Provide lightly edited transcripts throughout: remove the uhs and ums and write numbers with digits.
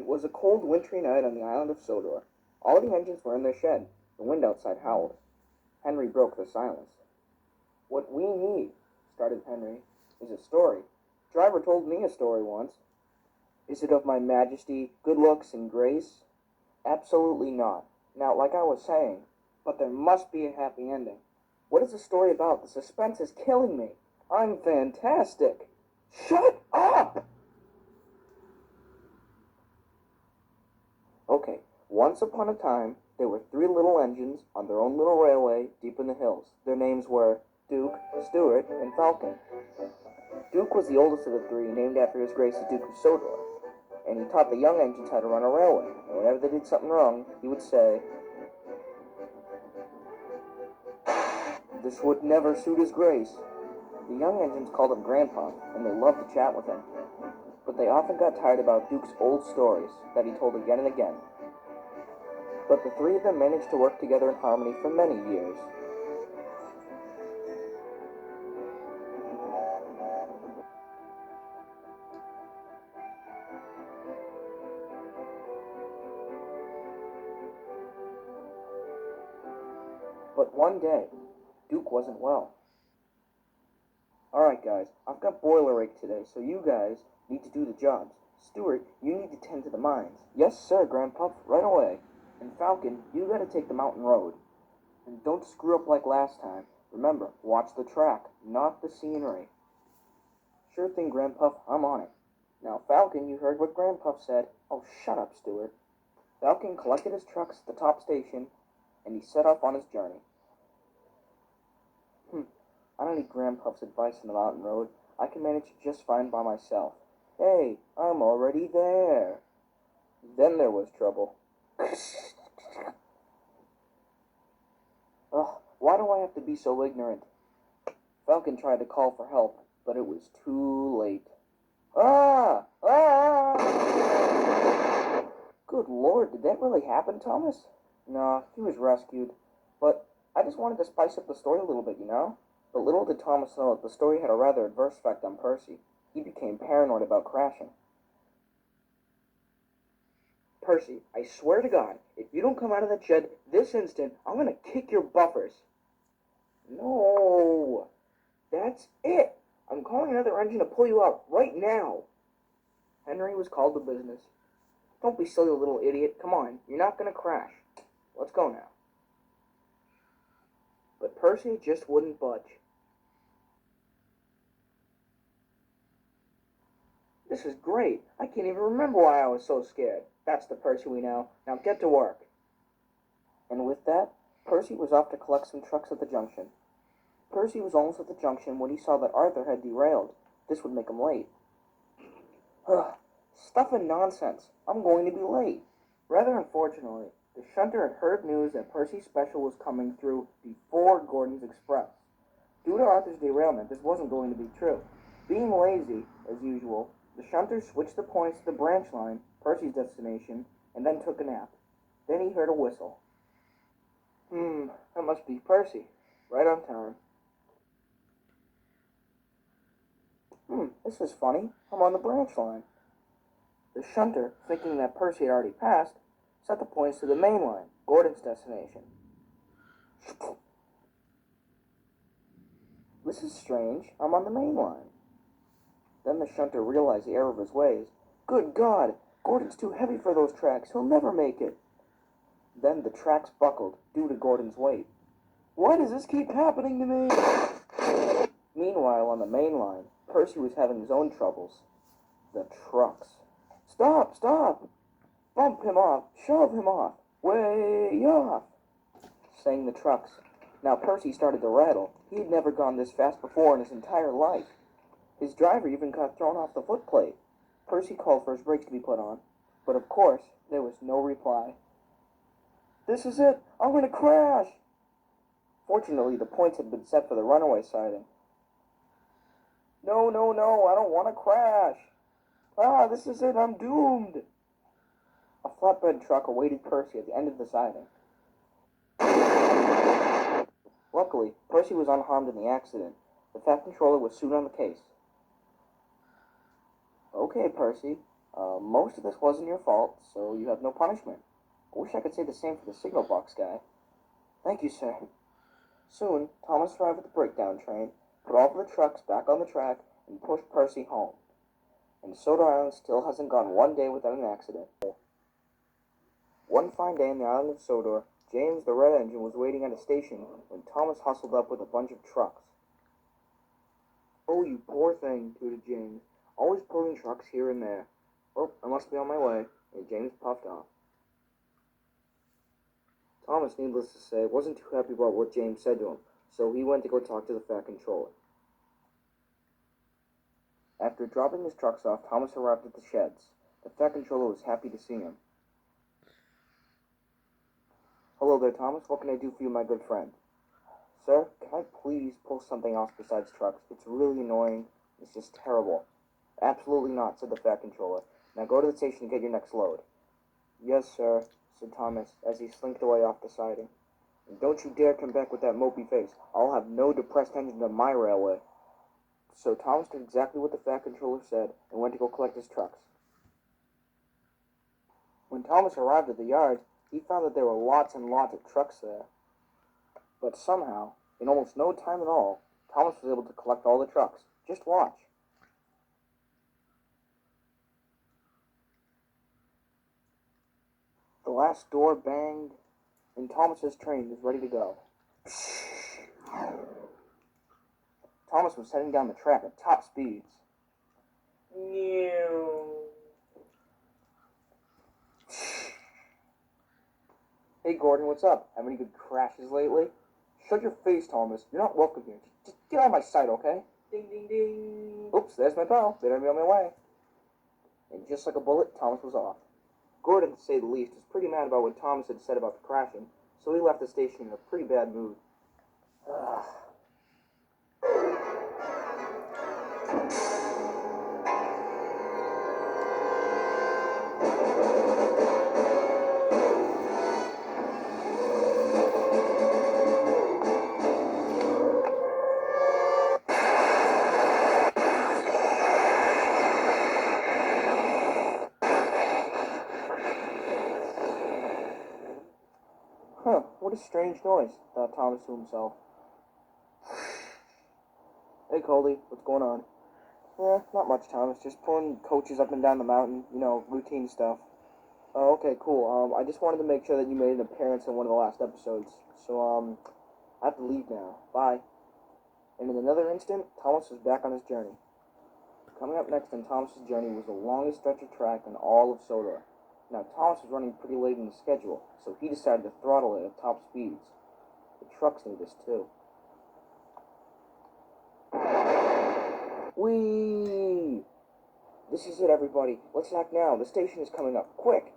It was a cold, wintry night on the island of Sodor. All the engines were in their shed. The wind outside howled. Henry broke the silence. "What we need," started Henry, "is a story. Driver told me a story once." "Is it of my majesty, good looks, and grace?" "Absolutely not. Now, like I was saying, but there must be a happy ending." "What is the story about? The suspense is killing me." "I'm fantastic." "Shut up!" Okay, once upon a time, there were three little engines on their own little railway deep in the hills. Their names were Duke, Stuart, and Falcon. Duke was the oldest of the three, named after His Grace the Duke of Sodor, and he taught the young engines how to run a railway. And whenever they did something wrong, he would say, "This would never suit His Grace." The young engines called him Grandpa, and they loved to chat with him. But they often got tired about Duke's old stories that he told again and again. But the three of them managed to work together in harmony for many years. But one day, Duke wasn't well. "Alright guys, I've got boiler ache today, so you guys need to do the jobs. Stuart, you need to tend to the mines." "Yes, sir, Grandpup, right away." "And Falcon, you gotta take the mountain road. And don't screw up like last time. Remember, watch the track, not the scenery." "Sure thing, Grandpuff, I'm on it." "Now, Falcon, you heard what Grandpuff said." "Oh, shut up, Stuart." Falcon collected his trucks at the top station, and he set off on his journey. I don't need Grandpuff's advice on the mountain road. I can manage just fine by myself. "Hey, I'm already there." Then there was trouble. Ugh, why do I have to be so ignorant? Falcon tried to call for help, but it was too late. Ah! Ah! Good Lord, did that really happen, Thomas? No, he was rescued. But I just wanted to spice up the story a little bit, you know? But little did Thomas know that the story had a rather adverse effect on Percy. He became paranoid about crashing. "Percy, I swear to God, if you don't come out of that shed this instant, I'm going to kick your buffers." "No, that's it. I'm calling another engine to pull you out right now." Henry was called to business. "Don't be silly, little idiot. Come on, you're not going to crash. Let's go now." But Percy just wouldn't budge. "This is great. I can't even remember why I was so scared. That's the Percy we know. Now get to work." And with that, Percy was off to collect some trucks at the junction. Percy was almost at the junction when he saw that Arthur had derailed. This would make him late. Ugh, stuff and nonsense. I'm going to be late. Rather unfortunately, the shunter had heard news that Percy's special was coming through before Gordon's Express. Due to Arthur's derailment, this wasn't going to be true. Being lazy, as usual, the shunter switched the points to the branch line, Percy's destination, and then took a nap. Then he heard a whistle. That must be Percy. Right on time. This is funny. I'm on the branch line. The shunter, thinking that Percy had already passed, set the points to the main line, Gordon's destination. This is strange. I'm on the main line. Then the shunter realized the error of his ways. Good God! Gordon's too heavy for those tracks. He'll never make it. Then the tracks buckled due to Gordon's weight. Why does this keep happening to me? Meanwhile, on the main line, Percy was having his own troubles. The trucks. Stop! Stop! Bump him off! Shove him off! Way off! Sang the trucks. Now Percy started to rattle. He had never gone this fast before in his entire life. His driver even got thrown off the footplate. Percy called for his brakes to be put on, but of course, there was no reply. This is it! I'm going to crash! Fortunately, the points had been set for the runaway siding. No, no, no, I don't want to crash! Ah, this is it, I'm doomed! A flatbed truck awaited Percy at the end of the siding. Luckily, Percy was unharmed in the accident. The Fat Controller was soon on the case. Okay, Percy, Most of this wasn't your fault, so you have no punishment. I wish I could say the same for the signal box guy. Thank you, sir. Soon, Thomas arrived at the breakdown train, put all of the trucks back on the track, and pushed Percy home. And Soda Island still hasn't gone one day without an accident. One fine day on the island of Sodor, James the Red Engine was waiting at a station when Thomas hustled up with a bunch of trucks. Oh, you poor thing, tooted James. Always pulling trucks here and there. Oh, I must be on my way, and James puffed off. Thomas, needless to say, wasn't too happy about what James said to him, so he went to go talk to the Fat Controller. After dropping his trucks off, Thomas arrived at the sheds. The Fat Controller was happy to see him. Hello there, Thomas. What can I do for you, my good friend? Sir, can I please pull something else besides trucks? It's really annoying. It's just terrible. Absolutely not, said the Fat Controller. Now go to the station and get your next load. Yes, sir, said Thomas, as he slinked away off the siding. And don't you dare come back with that mopey face. I'll have no depressed engine on my railway. So Thomas did exactly what the Fat Controller said and went to go collect his trucks. When Thomas arrived at the yard, he found that there were lots and lots of trucks there. But somehow, in almost no time at all, Thomas was able to collect all the trucks. Just watch. The last door banged, and Thomas's train was ready to go. Thomas was heading down the track at top speeds. Hey Gordon, what's up? Have any good crashes lately? Shut your face, Thomas. You're not welcome here. Just get out of my sight, okay? Ding, ding, ding. Oops, there's my bell. Better be on my way. And just like a bullet, Thomas was off. Gordon, to say the least, was pretty mad about what Thomas had said about the crashing, so he left the station in a pretty bad mood. Ugh. Huh, what a strange noise, thought Thomas to himself. Hey, Coley, what's going on? Not much, Thomas. Just pulling coaches up and down the mountain. You know, routine stuff. Oh, okay, cool. I just wanted to make sure that you made an appearance in one of the last episodes. So, I have to leave now. Bye. And in another instant, Thomas was back on his journey. Coming up next on Thomas's journey was the longest stretch of track in all of Sodor. Now, Thomas was running pretty late in the schedule, so he decided to throttle it at top speeds. The trucks knew this, too. Whee! This is it, everybody. Let's act now. The station is coming up. Quick!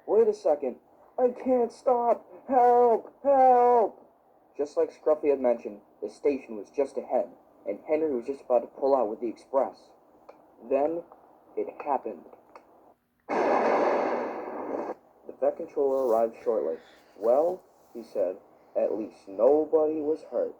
Wait a second. I can't stop! Help! Help! Just like Scruffy had mentioned, the station was just ahead, and Henry was just about to pull out with the express. Then, it happened. The Vet Controller arrived shortly. Well, he said, at least nobody was hurt.